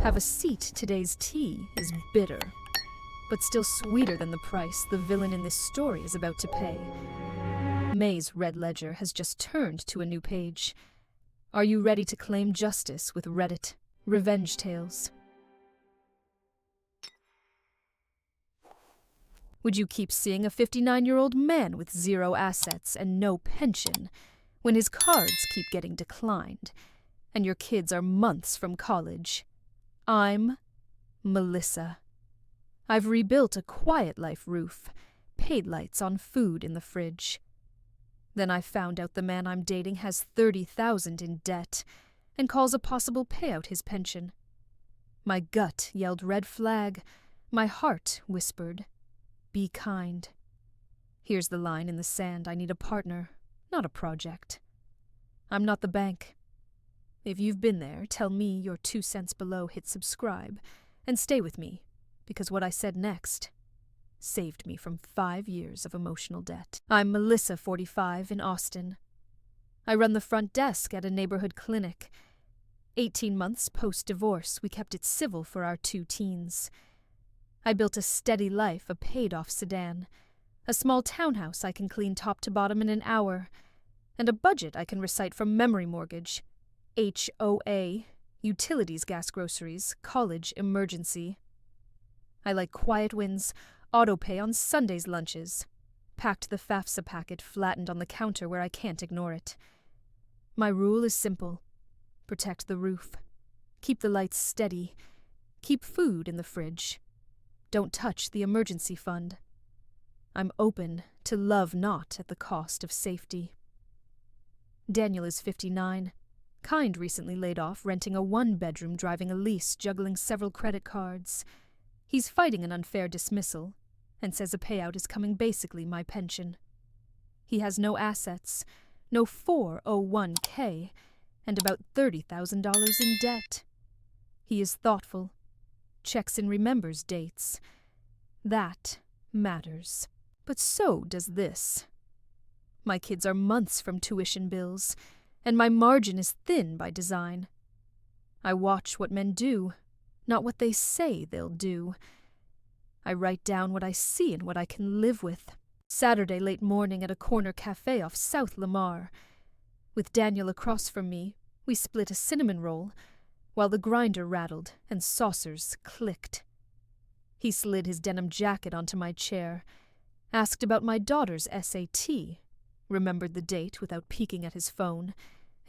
Have a seat, today's tea is bitter, but still sweeter than the price the villain in this story is about to pay. May's red ledger has just turned to a new page. Are you ready to claim justice with Reddit Revenge Tales? Would you keep seeing a 59-year-old man with zero assets and no pension when his cards keep getting declined and your kids are months from college? I'm Melissa. I've rebuilt a quiet life roof, paid lights on food in the fridge. Then I found out the man I'm dating has $30,000 in debt and calls a possible payout his pension. My gut yelled red flag. My heart whispered, be kind. Here's the line in the sand. I need a partner, not a project. I'm not the bank. If you've been there, tell me you're 2 cents below, hit subscribe, and stay with me, because what I said next saved me from 5 years of emotional debt. I'm Melissa, 45, in Austin. I run the front desk at a neighborhood clinic. 18 months post-divorce, we kept it civil for our 2 teens. I built a steady life, a paid-off sedan, a small townhouse I can clean top to bottom in an hour, and a budget I can recite from memory mortgage, HOA, utilities, gas, groceries, college, emergency. I like quiet wins, auto-pay on Sundays' lunches, packed the FAFSA packet flattened on the counter where I can't ignore it. My rule is simple. Protect the roof. Keep the lights steady. Keep food in the fridge. Don't touch the emergency fund. I'm open to love not at the cost of safety. Daniel is 59. Kind recently laid off, renting a 1-bedroom, driving a lease, juggling several credit cards. He's fighting an unfair dismissal and says a payout is coming, basically my pension. He has no assets, no 401k, and about $30,000 in debt. He is thoughtful, checks and remembers dates. That matters. But so does this. My kids are months from tuition bills, and my margin is thin by design. I watch what men do, not what they say they'll do. I write down what I see and what I can live with. Saturday late morning at a corner cafe off South Lamar. With Daniel across from me, we split a cinnamon roll, while the grinder rattled and saucers clicked. He slid his denim jacket onto my chair, asked about my daughter's SAT, remembered the date without peeking at his phone,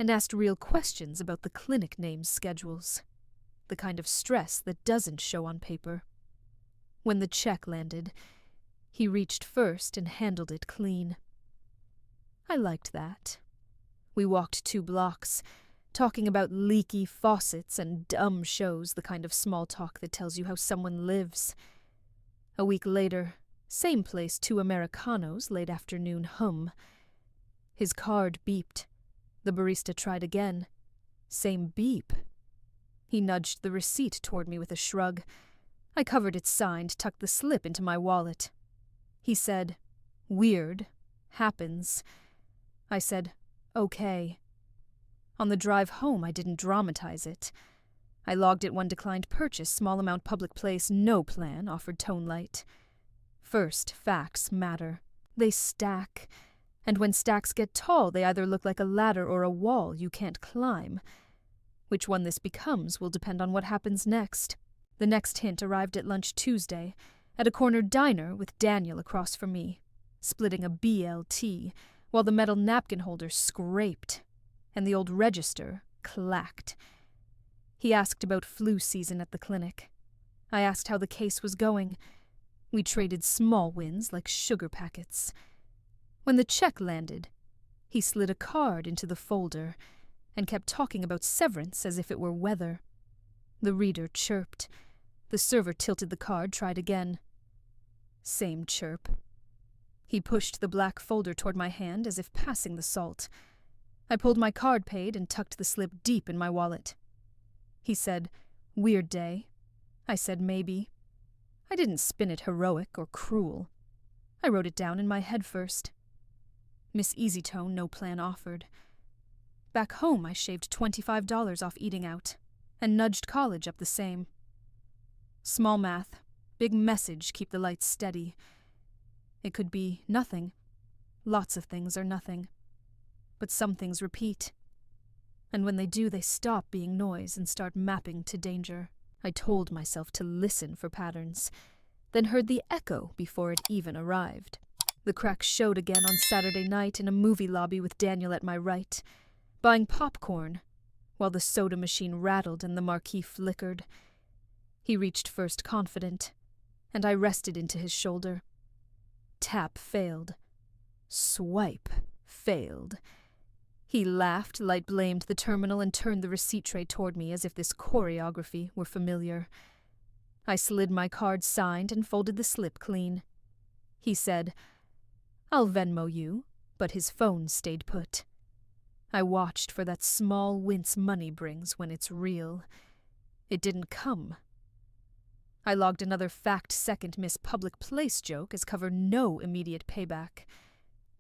and asked real questions about the clinic names schedules, the kind of stress that doesn't show on paper. When the check landed, he reached first and handled it clean. I liked that. We walked 2 blocks, talking about leaky faucets and dumb shows, the kind of small talk that tells you how someone lives. A week later, same place, 2 Americanos, late afternoon hum. His card beeped. The barista tried again. Same beep. He nudged the receipt toward me with a shrug. I covered it signed, tucked the slip into my wallet. He said, weird, happens. I said, okay. On the drive home, I didn't dramatize it. I logged it 1 declined purchase, small amount public place, no plan, offered tone light. First, facts matter. They stack. And when stacks get tall, they either look like a ladder or a wall you can't climb. Which one this becomes will depend on what happens next. The next hint arrived at lunch Tuesday, at a corner diner with Daniel across from me, splitting a BLT, while the metal napkin holder scraped, and the old register clacked. He asked about flu season at the clinic. I asked how the case was going. We traded small wins like sugar packets. When the check landed, he slid a card into the folder and kept talking about severance as if it were weather. The reader chirped. The server tilted the card, tried again. Same chirp. He pushed the black folder toward my hand as if passing the salt. I pulled my card paid and tucked the slip deep in my wallet. He said, weird day. I said maybe. I didn't spin it heroic or cruel. I wrote it down in my head first. Miss Easytone, no plan offered. Back home, I shaved $25 off eating out. and nudged college up the same. Small math, big message, keep the lights steady. It could be nothing. Lots of things are nothing. But some things repeat. And when they do, they stop being noise and start mapping to danger. I told myself to listen for patterns, then heard the echo before it even arrived. The crack showed again on Saturday night in a movie lobby with Daniel at my right, buying popcorn, while the soda machine rattled and the marquee flickered. He reached first confident, and I rested into his shoulder. Tap failed. Swipe failed. He laughed, light-blamed the terminal, and turned the receipt tray toward me as if this choreography were familiar. I slid my card signed and folded the slip clean. He said, "I'll Venmo you," but his phone stayed put. I watched for that small wince money brings when it's real. It didn't come. I logged another fact-second Miss Public Place joke as cover no immediate payback.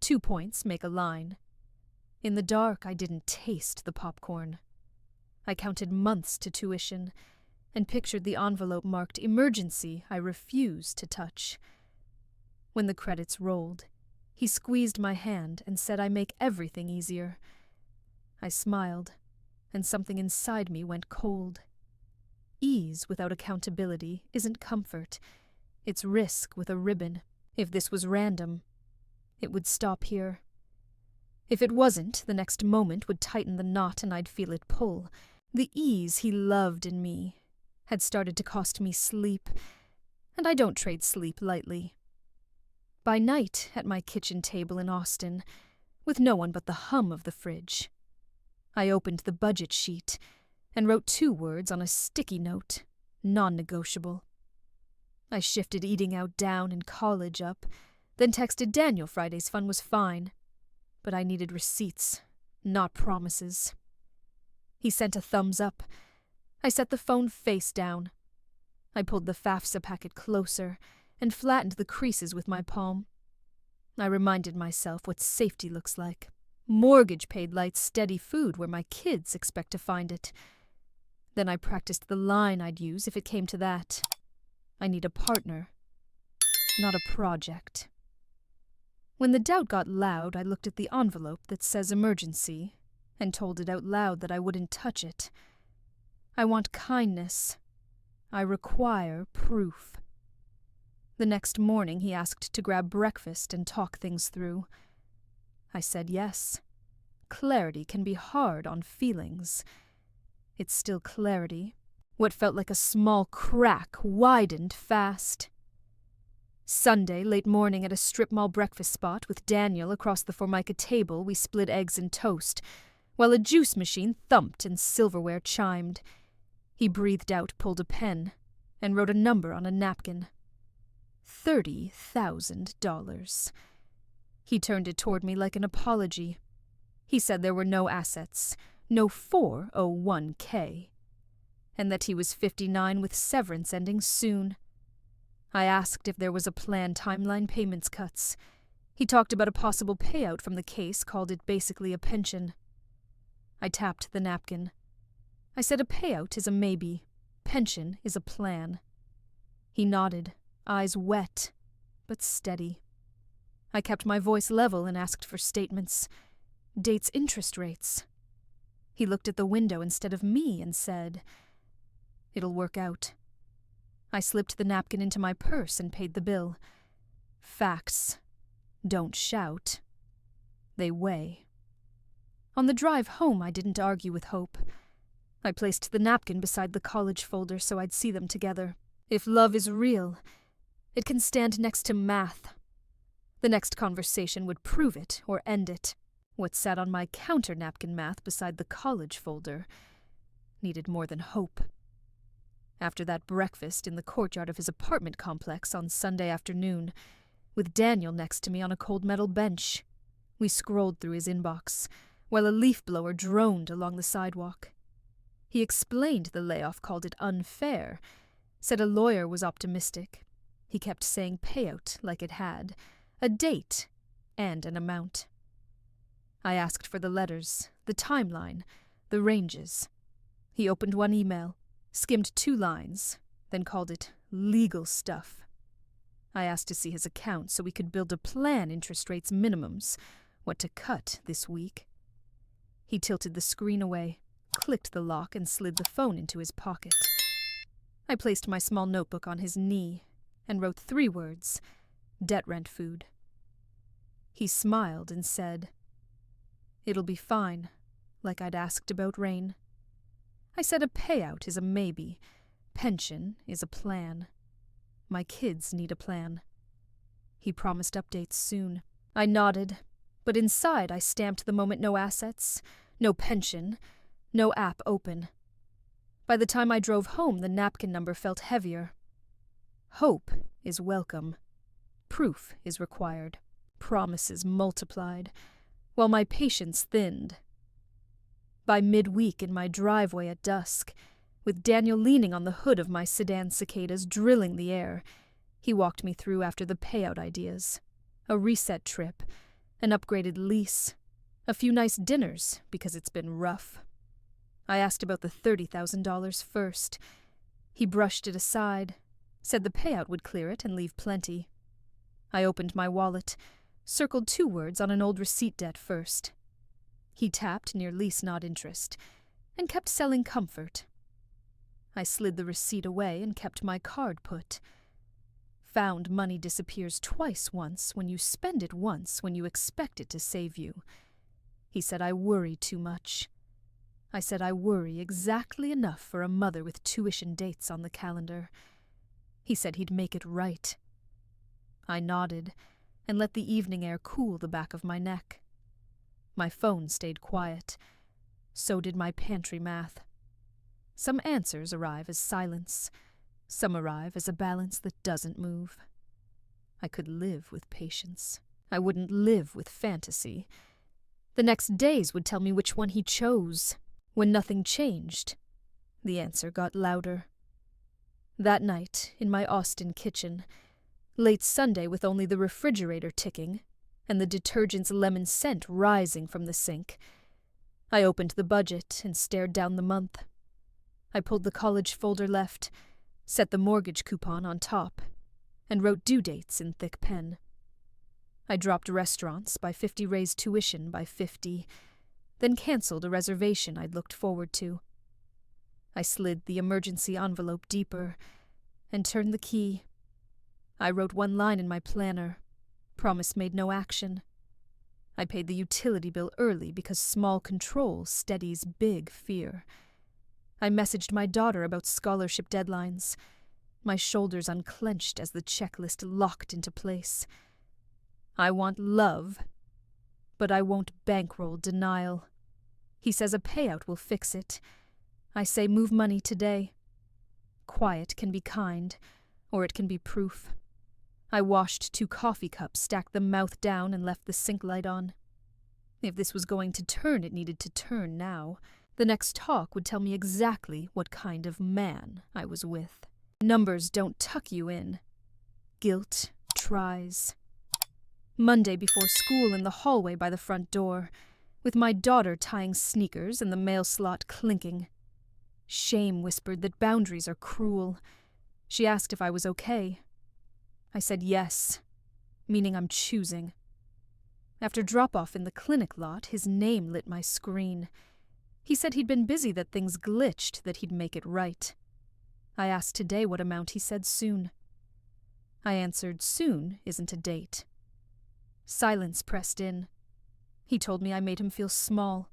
2 points make a line. In the dark, I didn't taste the popcorn. I counted months to tuition and pictured the envelope marked emergency I refused to touch. When the credits rolled, he squeezed my hand and said I make everything easier. I smiled, and something inside me went cold. Ease without accountability isn't comfort. It's risk with a ribbon. If this was random, it would stop here. If it wasn't, the next moment would tighten the knot and I'd feel it pull. The ease he loved in me had started to cost me sleep, and I don't trade sleep lightly. By night, at my kitchen table in Austin, with no one but the hum of the fridge, I opened the budget sheet and wrote 2 words on a sticky note, non-negotiable. I shifted eating out down and college up, then texted Daniel Friday's fun was fine, but I needed receipts, not promises. He sent a thumbs up. I set the phone face down. I pulled the FAFSA packet closer and flattened the creases with my palm. I reminded myself what safety looks like. Mortgage-paid light, steady food where my kids expect to find it. Then I practiced the line I'd use if it came to that. I need a partner, not a project. When the doubt got loud, I looked at the envelope that says emergency and told it out loud that I wouldn't touch it. I want kindness. I require proof. The next morning, he asked to grab breakfast and talk things through. I said yes. Clarity can be hard on feelings. It's still clarity. What felt like a small crack widened fast. Sunday, late morning at a strip mall breakfast spot with Daniel across the Formica table, we split eggs and toast, while a juice machine thumped and silverware chimed. He breathed out, pulled a pen, and wrote a number on a napkin. $30,000. He turned it toward me like an apology. He said there were no assets, no 401k, and that he was 59 with severance ending soon. I asked if there was a planned timeline payments cuts. He talked about a possible payout from the case, called it basically a pension. I tapped the napkin. I said a payout is a maybe. Pension is a plan. He nodded, eyes wet, but steady. I kept my voice level and asked for statements. Dates, interest rates. He looked at the window instead of me and said, "It'll work out." I slipped the napkin into my purse and paid the bill. Facts don't shout. They weigh. On the drive home, I didn't argue with Hope. I placed the napkin beside the college folder so I'd see them together. If love is real, it can stand next to math. The next conversation would prove it or end it. What sat on my counter napkin math beside the college folder needed more than hope. After that breakfast in the courtyard of his apartment complex on Sunday afternoon, with Daniel next to me on a cold metal bench, we scrolled through his inbox, while a leaf blower droned along the sidewalk. He explained the layoff, called it unfair, said a lawyer was optimistic. He kept saying payout like it had, a date, and an amount. I asked for the letters, the timeline, the ranges. He opened one email, skimmed 2 lines, then called it legal stuff. I asked to see his account so we could build a plan, interest rates, minimums, what to cut this week. He tilted the screen away, clicked the lock, and slid the phone into his pocket. I placed my small notebook on his knee and wrote 3 words, debt rent food. He smiled and said, "It'll be fine," like I'd asked about rain. I said a payout is a maybe, pension is a plan. My kids need a plan. He promised updates soon. I nodded, but inside I stamped the moment no assets, no pension, no app open. By the time I drove home, the napkin number felt heavier. Hope is welcome. Proof is required. Promises multiplied, while my patience thinned. By midweek in my driveway at dusk, with Daniel leaning on the hood of my sedan Cicadas drilling the air, he walked me through after the payout ideas. A reset trip, an upgraded lease, a few nice dinners because it's been rough. I asked about the $30,000 first. He brushed it aside, said the payout would clear it and leave plenty. I opened my wallet, circled 2 words on an old receipt debt first. He tapped near lease not interest, and kept selling comfort. I slid the receipt away and kept my card put. Found money disappears twice once when you spend it once when you expect it to save you. He said I worry too much. I said I worry exactly enough for a mother with tuition dates on the calendar. He said he'd make it right. I nodded and let the evening air cool the back of my neck. My phone stayed quiet. So did my pantry math. Some answers arrive as silence. Some arrive as a balance that doesn't move. I could live with patience. I wouldn't live with fantasy. The next days would tell me which one he chose. When nothing changed, the answer got louder. That night, in my Austin kitchen, late Sunday with only the refrigerator ticking and the detergent's lemon scent rising from the sink, I opened the budget and stared down the month. I pulled the college folder left, set the mortgage coupon on top, and wrote due dates in thick pen. I dropped restaurants by 50, raised tuition by 50, then canceled a reservation I'd looked forward to. I slid the emergency envelope deeper and turned the key. I wrote 1 line in my planner, promise made no action. I paid the utility bill early because small control steadies big fear. I messaged my daughter about scholarship deadlines. My shoulders unclenched as the checklist locked into place. I want love, but I won't bankroll denial. He says a payout will fix it. I say move money today. Quiet can be kind, or it can be proof. I washed 2 coffee cups, stacked them mouth down, and left the sink light on. If this was going to turn, it needed to turn now. The next talk would tell me exactly what kind of man I was with. Numbers don't tuck you in. Guilt tries. Monday before school in the hallway by the front door, with my daughter tying sneakers and the mail slot clinking. Shame whispered that boundaries are cruel. She asked if I was okay. I said yes, meaning I'm choosing. After drop-off in the clinic lot, his name lit my screen. He said he'd been busy, that things glitched, that he'd make it right. I asked today what amount. He said soon. I answered soon isn't a date. Silence pressed in. He told me I made him feel small.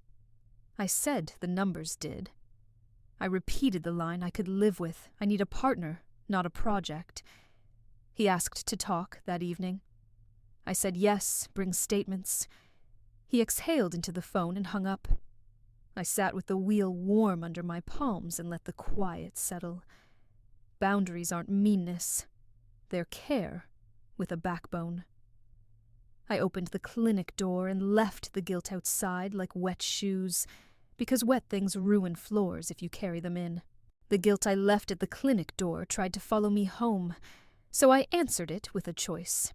I said the numbers did. I repeated the line I could live with. I need a partner, not a project. He asked to talk that evening. I said yes, bring statements. He exhaled into the phone and hung up. I sat with the wheel warm under my palms and let the quiet settle. Boundaries aren't meanness. They're care with a backbone. I opened the clinic door and left the guilt outside like wet shoes, because wet things ruin floors if you carry them in. The guilt I left at the clinic door tried to follow me home, so I answered it with a choice.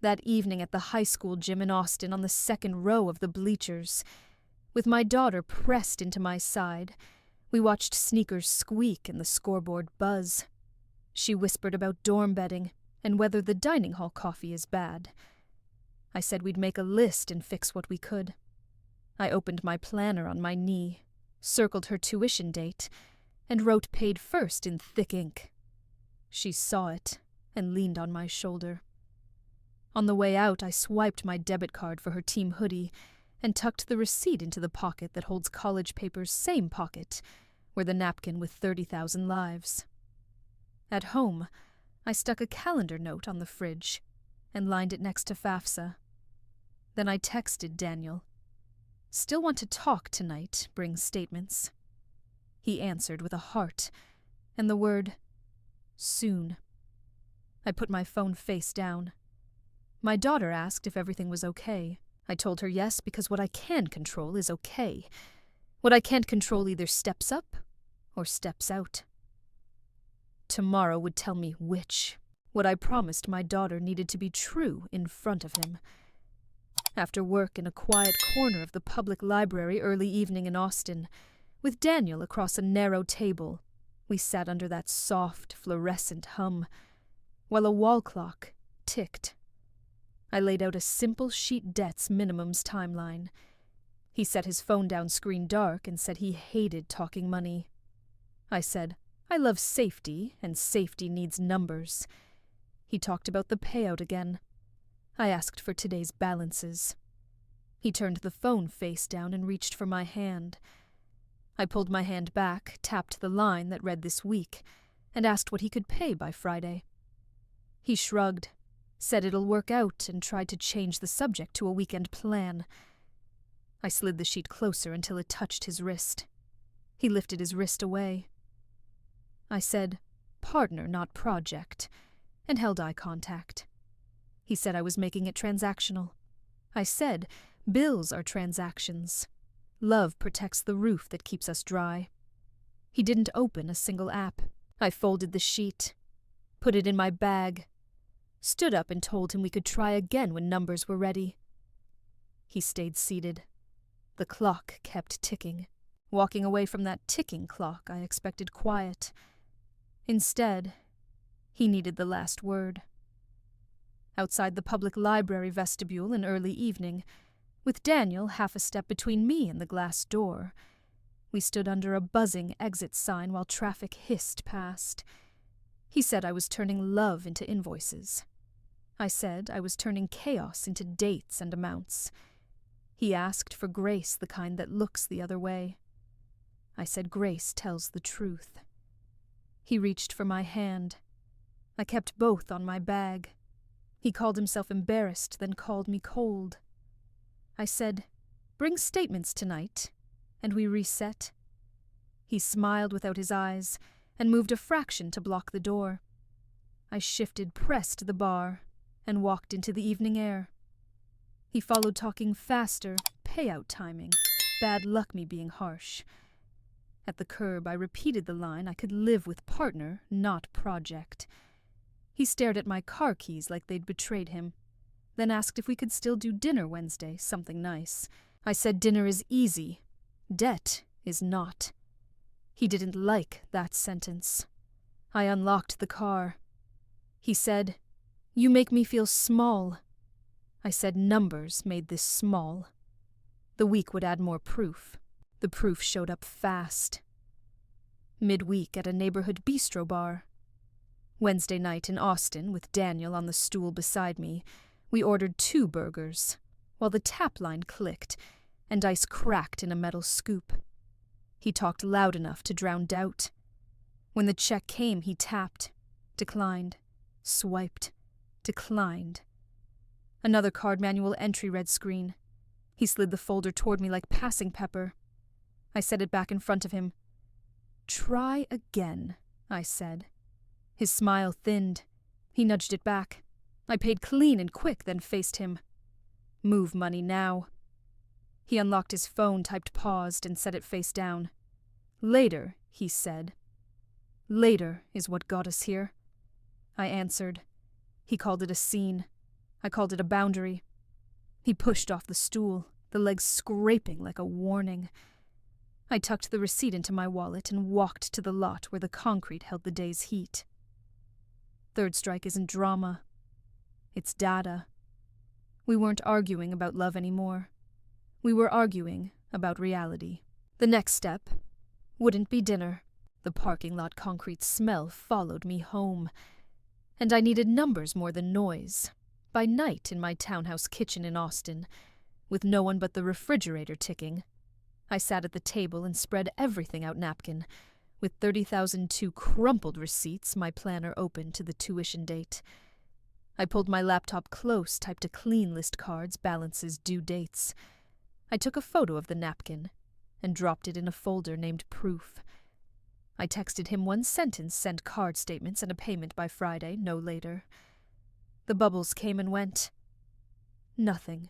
That evening at the high school gym in Austin, on the second row of the bleachers, with my daughter pressed into my side, We watched sneakers squeak and the scoreboard buzz. She whispered about dorm bedding and whether the dining hall coffee is bad. I said we'd make a list and fix what we could. I opened my planner on my knee, circled her tuition date, and wrote paid first in thick ink. She saw it and leaned on my shoulder. On the way out, I swiped my debit card for her team hoodie and tucked the receipt into the pocket that holds college papers' same pocket, where the napkin with 30,000 lives. At home, I stuck a calendar note on the fridge and lined it next to FAFSA. Then I texted Daniel. Still want to talk tonight, bring statements. He answered with a heart and the word, soon. I put my phone face down. My daughter asked if everything was okay. I told her yes, because what I can control is okay. What I can't control either steps up or steps out. Tomorrow would tell me which. What I promised my daughter needed to be true in front of him. After work in a quiet corner of the public library early evening in Austin, with Daniel across a narrow table, we sat under that soft, fluorescent hum, while a wall clock ticked. I laid out a simple sheet debts minimums timeline. He set his phone down screen dark and said he hated talking money. I said, I love safety, and safety needs numbers. He talked about the payout again. I asked for today's balances. He turned the phone face down and reached for my hand. I pulled my hand back, tapped the line that read this week, and asked what he could pay by Friday. He shrugged, said it'll work out, and tried to change the subject to a weekend plan. I slid the sheet closer until it touched his wrist. He lifted his wrist away. I said, partner, not project, and held eye contact. He said I was making it transactional. I said, bills are transactions. Love protects the roof that keeps us dry. He didn't open a single app. I folded the sheet, put it in my bag, stood up and told him we could try again when numbers were ready. He stayed seated. The clock kept ticking. Walking away from that ticking clock, I expected quiet. Instead, he needed the last word. Outside the public library vestibule in early evening, with Daniel half a step between me and the glass door, we stood under a buzzing exit sign while traffic hissed past. He said I was turning love into invoices. I said I was turning chaos into dates and amounts. He asked for grace, the kind that looks the other way. I said grace tells the truth. He reached for my hand. I kept both on my bag. He called himself embarrassed, then called me cold. I said, bring statements tonight, and we reset. He smiled without his eyes and moved a fraction to block the door. I shifted, pressed the bar, and walked into the evening air. He followed, talking faster, payout timing, bad luck me being harsh. At the curb, I repeated the line I could live with partner, not project. He stared at my car keys like they'd betrayed him, then asked if we could still do dinner Wednesday, something nice. I said dinner is easy. Debt is not. He didn't like that sentence. I unlocked the car. He said, you make me feel small. I said numbers made this small. The week would add more proof. The proof showed up fast. Midweek at a neighborhood bistro bar. Wednesday night in Austin, with Daniel on the stool beside me, we ordered 2 burgers, while the tap line clicked and ice cracked in a metal scoop. He talked loud enough to drown doubt. When the check came, he tapped, declined, swiped, declined. Another card manual entry read screen. He slid the folder toward me like passing pepper. I set it back in front of him. Try again, I said. His smile thinned. He nudged it back. I paid clean and quick, then faced him. Move money now. He unlocked his phone, typed paused, and set it face down. Later, he said. Later is what got us here. I answered. He called it a scene. I called it a boundary. He pushed off the stool, the legs scraping like a warning. I tucked the receipt into my wallet and walked to the lot where the concrete held the day's heat. Third Strike isn't drama. It's data. We weren't arguing about love anymore. We were arguing about reality. The next step wouldn't be dinner. The parking lot concrete smell followed me home. And I needed numbers more than noise. By night in my townhouse kitchen in Austin, with no one but the refrigerator ticking, I sat at the table and spread everything out napkin, with 30,002 crumpled receipts, my planner open to the tuition date. I pulled my laptop close, typed a clean list cards, balances, due dates. I took a photo of the napkin and dropped it in a folder named Proof. I texted him one sentence, sent card statements and a payment by Friday, no later. The bubbles came and went. Nothing.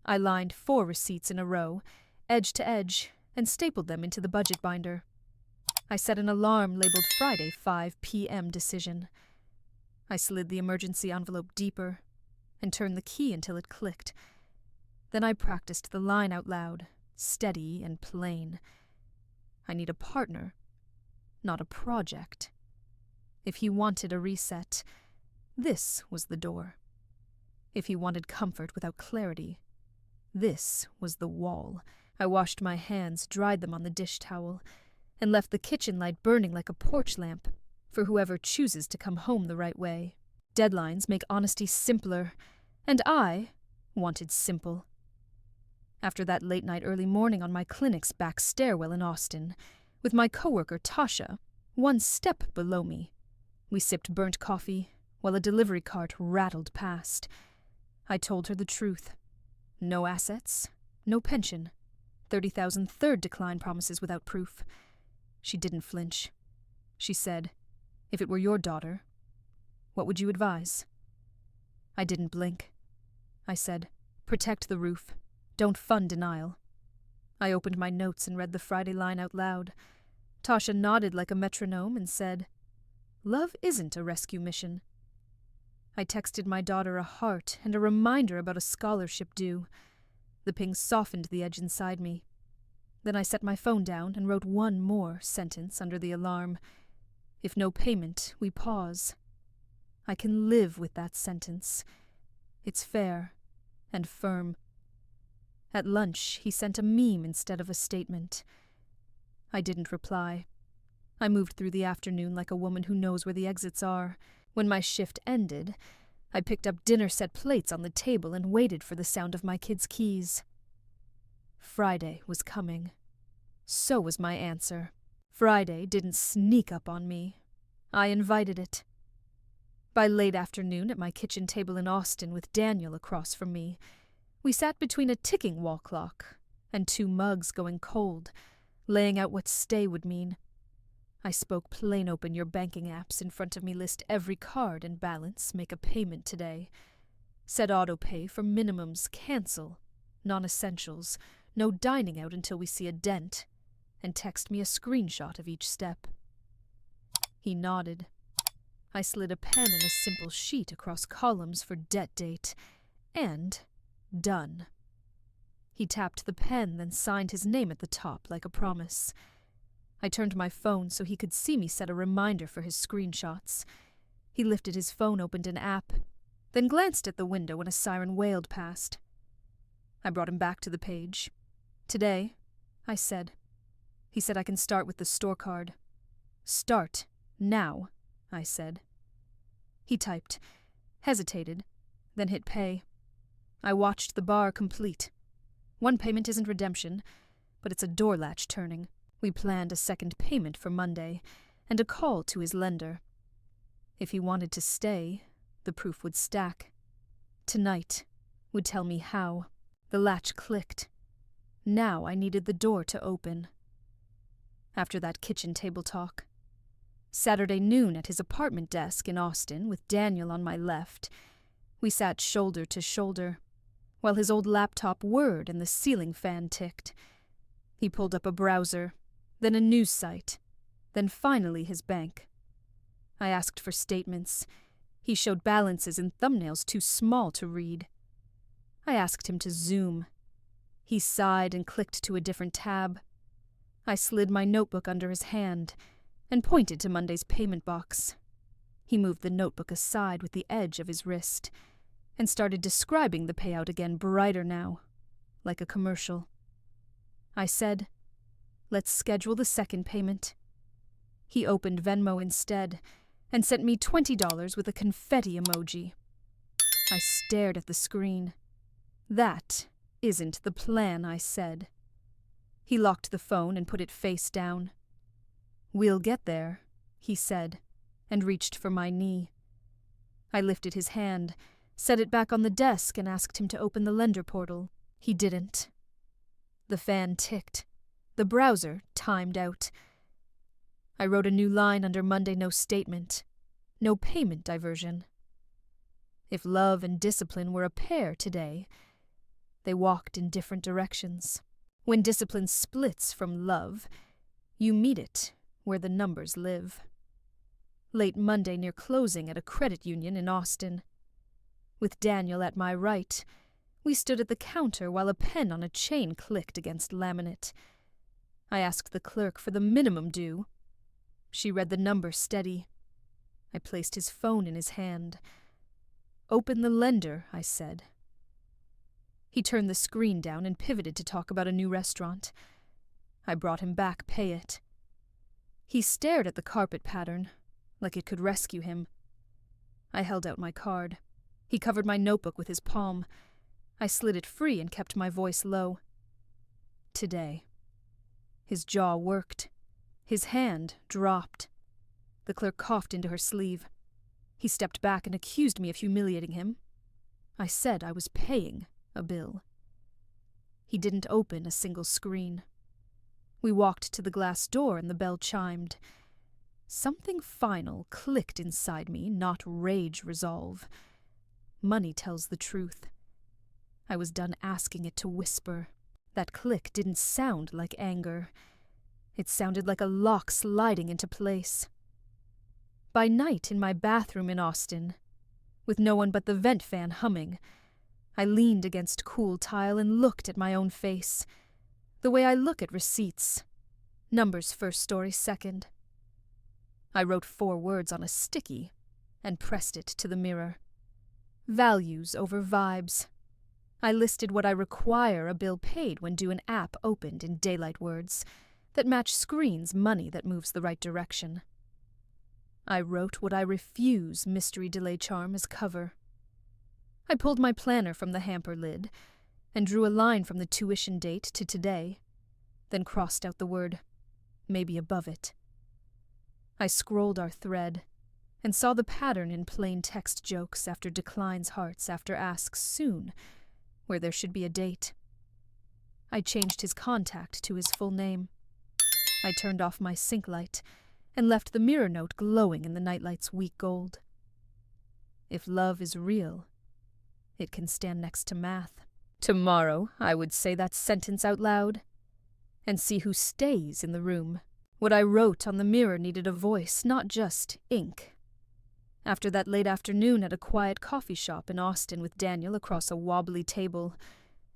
I lined 4 receipts in a row, edge to edge, and stapled them into the budget binder. I set an alarm labeled Friday 5 p.m. decision. I slid the emergency envelope deeper and turned the key until it clicked. Then I practiced the line out loud, steady and plain. I need a partner, not a project. If he wanted a reset, this was the door. If he wanted comfort without clarity, this was the wall. I washed my hands, dried them on the dish towel, and left the kitchen light burning like a porch lamp for whoever chooses to come home the right way. Deadlines make honesty simpler, and I wanted simple. After that late night early morning on my clinic's back stairwell in Austin, with my coworker Tasha one step below me, we sipped burnt coffee while a delivery cart rattled past. I told her the truth. No assets, no pension, 30,000 third decline promises without proof. She didn't flinch. She said, "If it were your daughter, what would you advise?" I didn't blink. I said, "Protect the roof. Don't fund denial." I opened my notes and read the Friday line out loud. Tasha nodded like a metronome and said, "Love isn't a rescue mission." I texted my daughter a heart and a reminder about a scholarship due. The ping softened the edge inside me. Then I set my phone down and wrote one more sentence under the alarm. If no payment, we pause. I can live with that sentence. It's fair and firm. At lunch, he sent a meme instead of a statement. I didn't reply. I moved through the afternoon like a woman who knows where the exits are. When my shift ended, I picked up dinner set plates on the table and waited for the sound of my kids' keys. Friday was coming. So was my answer. Friday didn't sneak up on me. I invited it. By late afternoon at my kitchen table in Austin with Daniel across from me, we sat between a ticking wall clock and 2 mugs going cold, laying out what stay would mean. I spoke plain open your banking apps in front of me, list every card and balance, make a payment today. Set autopay for minimums, cancel, non-essentials, no dining out until we see a dent, and text me a screenshot of each step. He nodded. I slid a pen and a simple sheet across columns for debt date, and done. He tapped the pen, then signed his name at the top like a promise. I turned my phone so he could see me set a reminder for his screenshots. He lifted his phone, opened an app, then glanced at the window when a siren wailed past. I brought him back to the page. "Today," I said. He said I can start with the store card. "Start, now," I said. He typed, hesitated, then hit pay. I watched the bar complete. One payment isn't redemption, but it's a door latch turning. We planned a second payment for Monday, and a call to his lender. If he wanted to stay, the proof would stack. Tonight would tell me how. The latch clicked. Now I needed the door to open. After that kitchen table talk, Saturday noon at his apartment desk in Austin with Daniel on my left, we sat shoulder to shoulder, while his old laptop whirred and the ceiling fan ticked. He pulled up a browser, then a news site, then finally his bank. I asked for statements. He showed balances and thumbnails too small to read. I asked him to zoom. He sighed and clicked to a different tab. I slid my notebook under his hand and pointed to Monday's payment box. He moved the notebook aside with the edge of his wrist and started describing the payout again, brighter now, like a commercial. I said, "Let's schedule the second payment." He opened Venmo instead and sent me $20 with a confetti emoji. I stared at the screen. "That isn't the plan," I said. He locked the phone and put it face down. "We'll get there," he said, and reached for my knee. I lifted his hand, set it back on the desk, and asked him to open the lender portal. He didn't. The fan ticked. The browser timed out. I wrote a new line under Monday no statement. No payment diversion. If love and discipline were a pair today, they walked in different directions. When discipline splits from love, you meet it where the numbers live. Late Monday near closing at a credit union in Austin. With Daniel at my right, we stood at the counter while a pen on a chain clicked against laminate. I asked the clerk for the minimum due. She read the number steady. I placed his phone in his hand. "Open the lender," I said. He turned the screen down and pivoted to talk about a new restaurant. I brought him back pay it. He stared at the carpet pattern, like it could rescue him. I held out my card. He covered my notebook with his palm. I slid it free and kept my voice low. "Today." His jaw worked. His hand dropped. The clerk coughed into her sleeve. He stepped back and accused me of humiliating him. I said I was paying a bill. He didn't open a single screen. We walked to the glass door and the bell chimed. Something final clicked inside me, not rage resolve. Money tells the truth. I was done asking it to whisper. That click didn't sound like anger. It sounded like a lock sliding into place. By night in my bathroom in Austin, with no one but the vent fan humming, I leaned against cool tile and looked at my own face, the way I look at receipts. Numbers first, story second. I wrote 4 words on a sticky and pressed it to the mirror. Values over vibes. I listed what I require a bill paid when due, an app opened in daylight words that match screens money that moves the right direction. I wrote what I refuse mystery delay charm as cover. I pulled my planner from the hamper lid and drew a line from the tuition date to today, then crossed out the word, maybe above it. I scrolled our thread and saw the pattern in plain text jokes after declines hearts after asks soon, where there should be a date. I changed his contact to his full name. I turned off my sink light and left the mirror note glowing in the nightlight's weak gold. If love is real, it can stand next to math. Tomorrow I would say that sentence out loud and see who stays in the room. What I wrote on the mirror needed a voice, not just ink. After that late afternoon at a quiet coffee shop in Austin with Daniel across a wobbly table,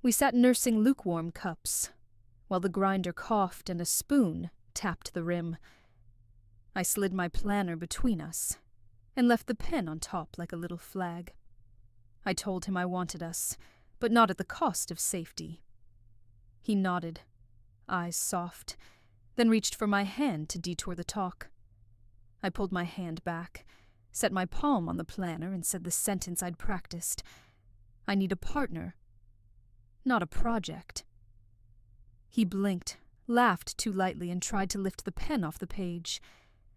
we sat nursing lukewarm cups, while the grinder coughed and a spoon tapped the rim. I slid my planner between us and left the pen on top like a little flag. I told him I wanted us, but not at the cost of safety. He nodded, eyes soft, then reached for my hand to detour the talk. I pulled my hand back, set my palm on the planner, and said the sentence I'd practiced. I need a partner, not a project. He blinked, laughed too lightly, and tried to lift the pen off the page.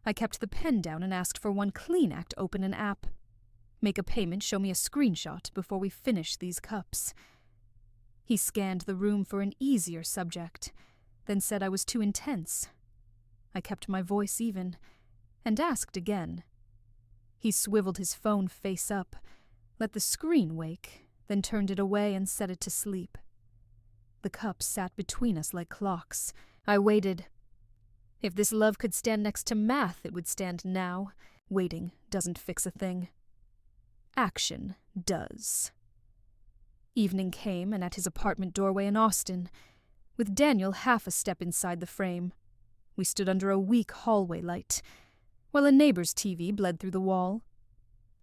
I kept the pen down and asked for one clean act: open an app. Make a payment, show me a screenshot before we finish these cups. He scanned the room for an easier subject, then said I was too intense. I kept my voice even, and asked again. He swiveled his phone face up, let the screen wake, then turned it away and set it to sleep. The cups sat between us like clocks. I waited. If this love could stand next to math, it would stand now. Waiting doesn't fix a thing. Action does. Evening came, and at his apartment doorway in Austin, with Daniel half a step inside the frame, We stood under a weak hallway light, while a neighbor's TV bled through the wall.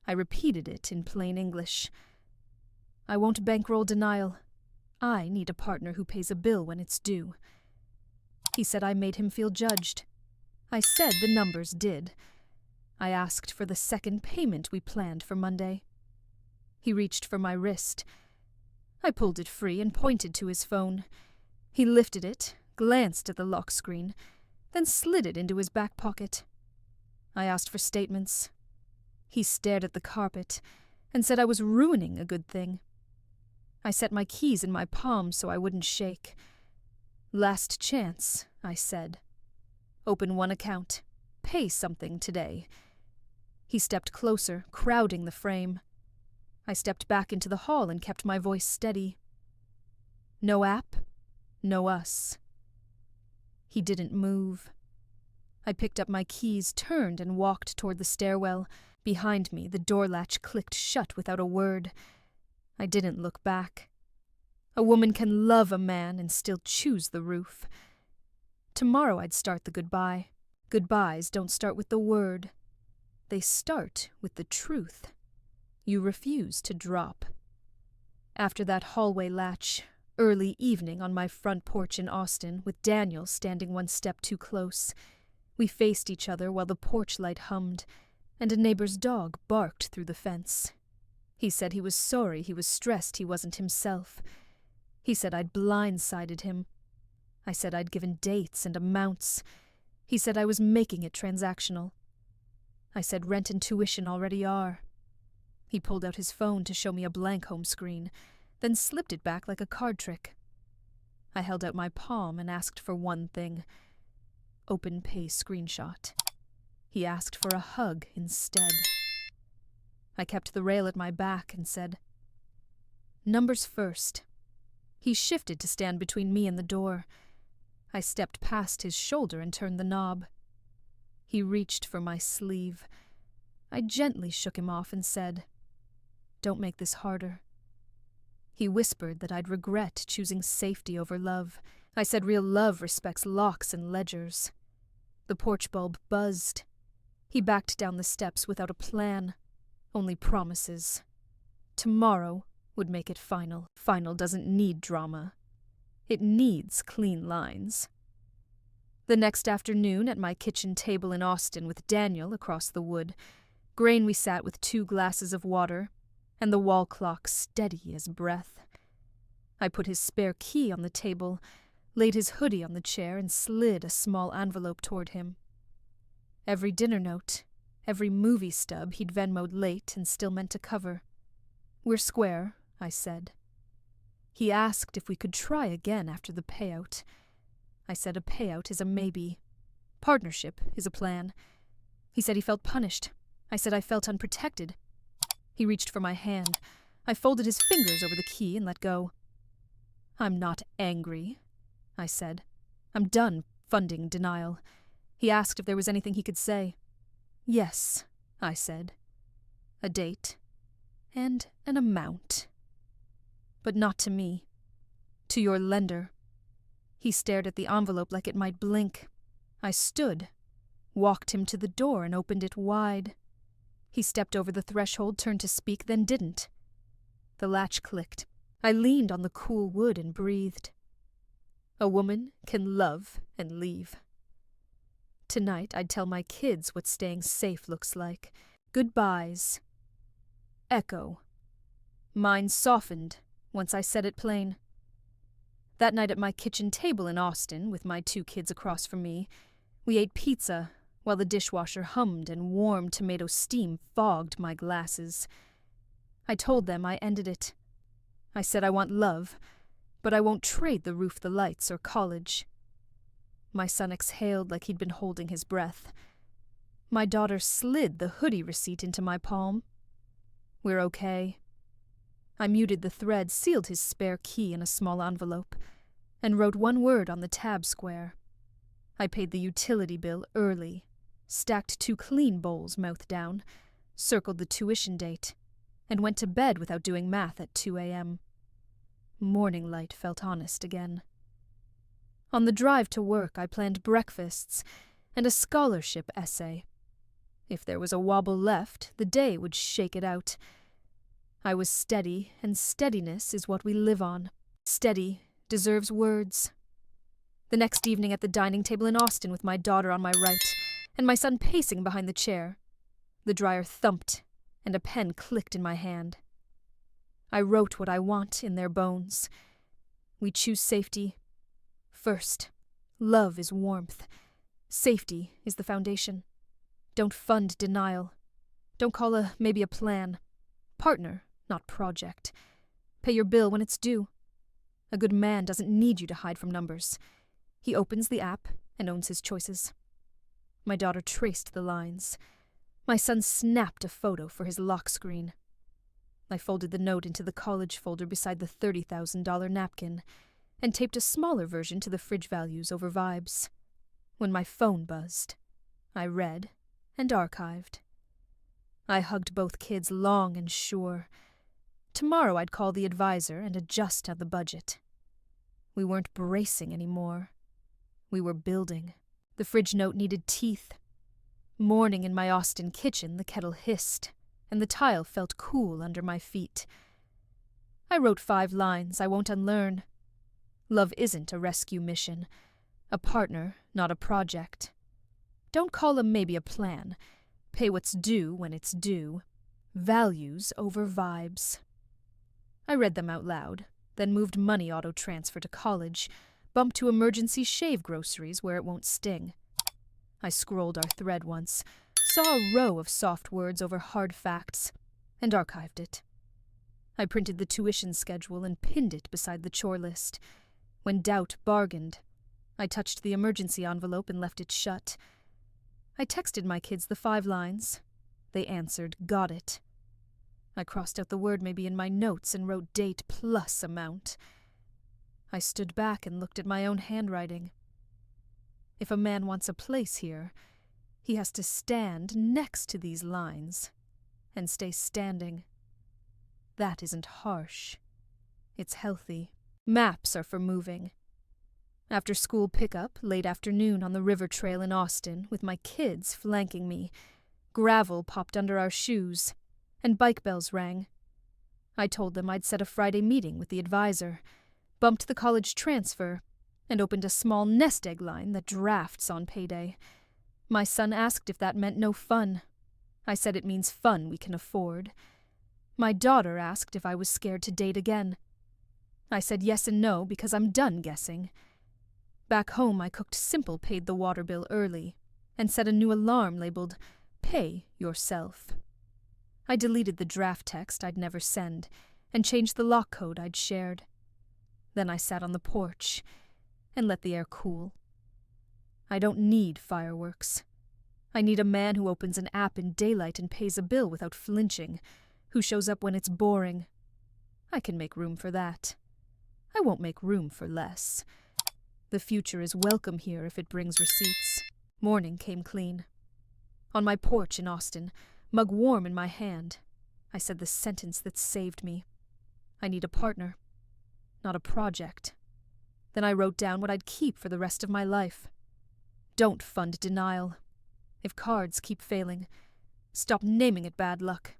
I repeated it in plain English. I won't bankroll denial. I need a partner who pays a bill when it's due. He said I made him feel judged. I said the numbers did. I asked for the second payment we planned for Monday. He reached for my wrist. I pulled it free and pointed to his phone. He lifted it, glanced at the lock screen, then slid it into his back pocket. I asked for statements. He stared at the carpet and said I was ruining a good thing. I set my keys in my palm so I wouldn't shake. Last chance, I said. Open one account. Pay something today. He stepped closer, crowding the frame. I stepped back into the hall and kept my voice steady. No app, no us. He didn't move. I picked up my keys, turned, and walked toward the stairwell. Behind me, the door latch clicked shut without a word. I didn't look back. A woman can love a man and still choose the roof. Tomorrow I'd start the goodbye. Goodbyes don't start with the word. They start with the truth. You refuse to drop. After that hallway latch, early evening on my front porch in Austin, with Daniel standing one step too close, we faced each other while the porch light hummed, and a neighbor's dog barked through the fence. He said he was sorry he was stressed he wasn't himself. He said I'd blindsided him. I said I'd given dates and amounts. He said I was making it transactional. I said rent and tuition already are. He pulled out his phone to show me a blank home screen, then slipped it back like a card trick. I held out my palm and asked for one thing. Open pay screenshot. He asked for a hug instead. I kept the rail at my back and said, numbers first. He shifted to stand between me and the door. I stepped past his shoulder and turned the knob. He reached for my sleeve. I gently shook him off and said, don't make this harder. He whispered that I'd regret choosing safety over love. I said real love respects locks and ledgers. The porch bulb buzzed. He backed down the steps without a plan, only promises. Tomorrow would make it final. Final doesn't need drama. It needs clean lines. The next afternoon, at my kitchen table in Austin with Daniel across the wood, Grain we sat with 2 glasses of water, and the wall clock steady as breath. I put his spare key on the table, laid his hoodie on the chair, and slid a small envelope toward him. Every dinner note, every movie stub he'd Venmo'd late and still meant to cover. We're square, I said. He asked if we could try again after the payout. I said a payout is a maybe. Partnership is a plan. He said he felt punished. I said I felt unprotected. He reached for my hand. I folded his fingers over the key and let go. I'm not angry, I said. I'm done funding denial. He asked if there was anything he could say. Yes, I said. A date. And an amount. But not to me. To your lender. He stared at the envelope like it might blink. I stood, walked him to the door and opened it wide. He stepped over the threshold, turned to speak, then didn't. The latch clicked. I leaned on the cool wood and breathed. A woman can love and leave. Tonight I'd tell my kids what staying safe looks like. Goodbyes. Echo. Mine softened once I said it plain. That night at my kitchen table in Austin, with my 2 kids across from me, we ate pizza while the dishwasher hummed and warm tomato steam fogged my glasses. I told them I ended it. I said I want love, but I won't trade the roof, the lights, or college. My son exhaled like he'd been holding his breath. My daughter slid the hoodie receipt into my palm. We're okay. I muted the thread, sealed his spare key in a small envelope, and wrote one word on the tab square. I paid the utility bill early, stacked 2 clean bowls mouth down, circled the tuition date, and went to bed without doing math at 2 a.m. Morning light felt honest again. On the drive to work, I planned breakfasts and a scholarship essay. If there was a wobble left, the day would shake it out. I was steady, and steadiness is what we live on. Steady deserves words. The next evening at the dining table in Austin with my daughter on my right, and my son pacing behind the chair, the dryer thumped, and a pen clicked in my hand. I wrote what I want in their bones. We choose safety. First, love is warmth. Safety is the foundation. Don't fund denial. Don't call maybe a plan. Partner, not project. Pay your bill when it's due. A good man doesn't need you to hide from numbers. He opens the app and owns his choices. My daughter traced the lines. My son snapped a photo for his lock screen. I folded the note into the college folder beside the $30,000 napkin and taped a smaller version to the fridge values over Vibes. When my phone buzzed, I read and archived. I hugged both kids long and sure. Tomorrow I'd call the advisor and adjust out the budget. We weren't bracing anymore. We were building. The fridge note needed teeth. Morning in my Austin kitchen, the kettle hissed, and the tile felt cool under my feet. I wrote 5 lines I won't unlearn. Love isn't a rescue mission. A partner, not a project. Don't call maybe a plan. Pay what's due when it's due. Values over vibes. I read them out loud, then moved money auto transfer to college, bumped to emergency shave groceries where it won't sting. I scrolled our thread once, saw a row of soft words over hard facts, and archived it. I printed the tuition schedule and pinned it beside the chore list. When doubt bargained, I touched the emergency envelope and left it shut. I texted my kids the 5 lines. They answered, got it. I crossed out the word maybe in my notes and wrote date plus amount. I stood back and looked at my own handwriting. If a man wants a place here, he has to stand next to these lines and stay standing. That isn't harsh. It's healthy. Maps are for moving. After school pickup, late afternoon on the river trail in Austin, with my kids flanking me, gravel popped under our shoes, and bike bells rang. I told them I'd set a Friday meeting with the advisor, bumped the college transfer, and opened a small nest egg line that drafts on payday. My son asked if that meant no fun. I said it means fun we can afford. My daughter asked if I was scared to date again. I said yes and no because I'm done guessing. Back home, I cooked simple paid the water bill early and set a new alarm labeled, Pay Yourself. I deleted the draft text I'd never send and changed the lock code I'd shared. Then I sat on the porch and let the air cool. I don't need fireworks. I need a man who opens an app in daylight and pays a bill without flinching, who shows up when it's boring. I can make room for that. I won't make room for less. The future is welcome here if it brings receipts. Morning came clean. On my porch in Austin, mug warm in my hand, I said the sentence that saved me. I need a partner, not a project. Then I wrote down what I'd keep for the rest of my life. Don't fund denial. If cards keep failing, stop naming it bad luck.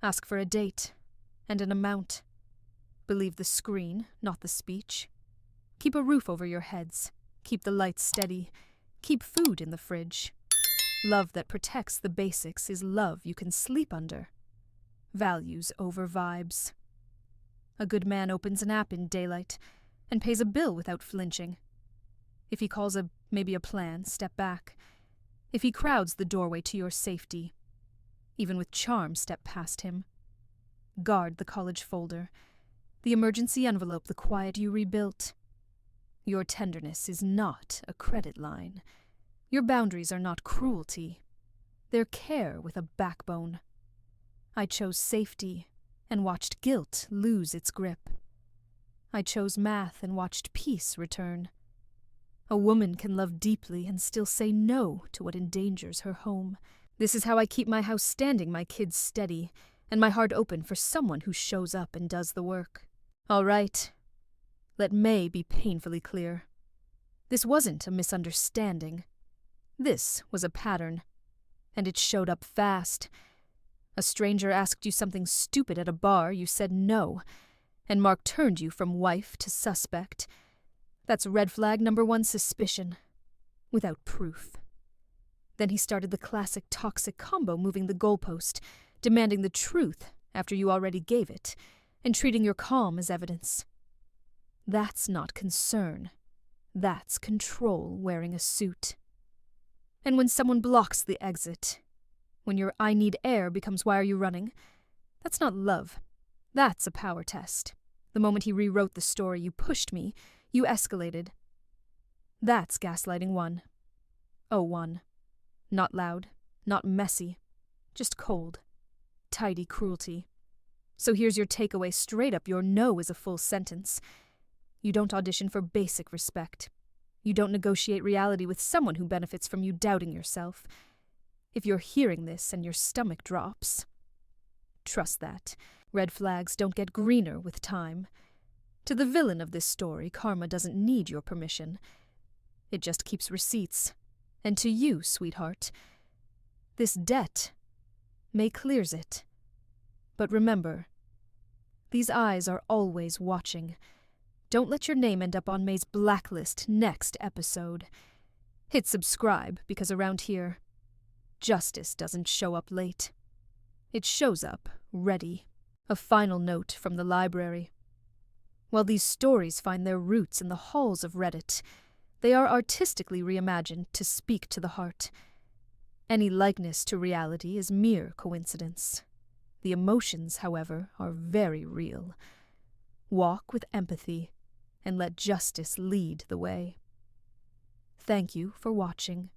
Ask for a date and an amount. Believe the screen, not the speech. Keep a roof over your heads. Keep the lights steady. Keep food in the fridge. Love that protects the basics is love you can sleep under. Values over vibes. A good man opens an app in daylight and pays a bill without flinching. If he calls maybe a plan, step back. If he crowds the doorway to your safety, even with charm, step past him. Guard the college folder, the emergency envelope, the quiet you rebuilt. Your tenderness is not a credit line. Your boundaries are not cruelty. They're care with a backbone. I chose safety and watched guilt lose its grip. I chose math and watched peace return. A woman can love deeply and still say no to what endangers her home. This is how I keep my house standing, my kids steady, and my heart open for someone who shows up and does the work. All right. Let May be painfully clear. This wasn't a misunderstanding. This was a pattern, and it showed up fast. A stranger asked you something stupid at a bar, you said no, and Mark turned you from wife to suspect. That's red flag number 1, suspicion, without proof. Then he started the classic toxic combo, moving the goalpost, demanding the truth after you already gave it, and treating your calm as evidence. That's not concern. That's control wearing a suit. And when someone blocks the exit, when your "I need air" becomes "why are you running?" That's not love. That's a power test. The moment he rewrote the story, you pushed me, you escalated. That's gaslighting 1. Oh, 1. Not loud, not messy, just cold, tidy cruelty. So here's your takeaway straight up. Your no is a full sentence. You don't audition for basic respect. You don't negotiate reality with someone who benefits from you doubting yourself. If you're hearing this and your stomach drops, trust that. Red flags don't get greener with time. To the villain of this story, karma doesn't need your permission. It just keeps receipts. And to you, sweetheart, this debt may clears it. But remember, these eyes are always watching. Don't let your name end up on May's blacklist next episode. Hit subscribe, because around here, justice doesn't show up late. It shows up ready. A final note from the library. While these stories find their roots in the halls of Reddit, they are artistically reimagined to speak to the heart. Any likeness to reality is mere coincidence. The emotions, however, are very real. Walk with empathy and let justice lead the way. Thank you for watching.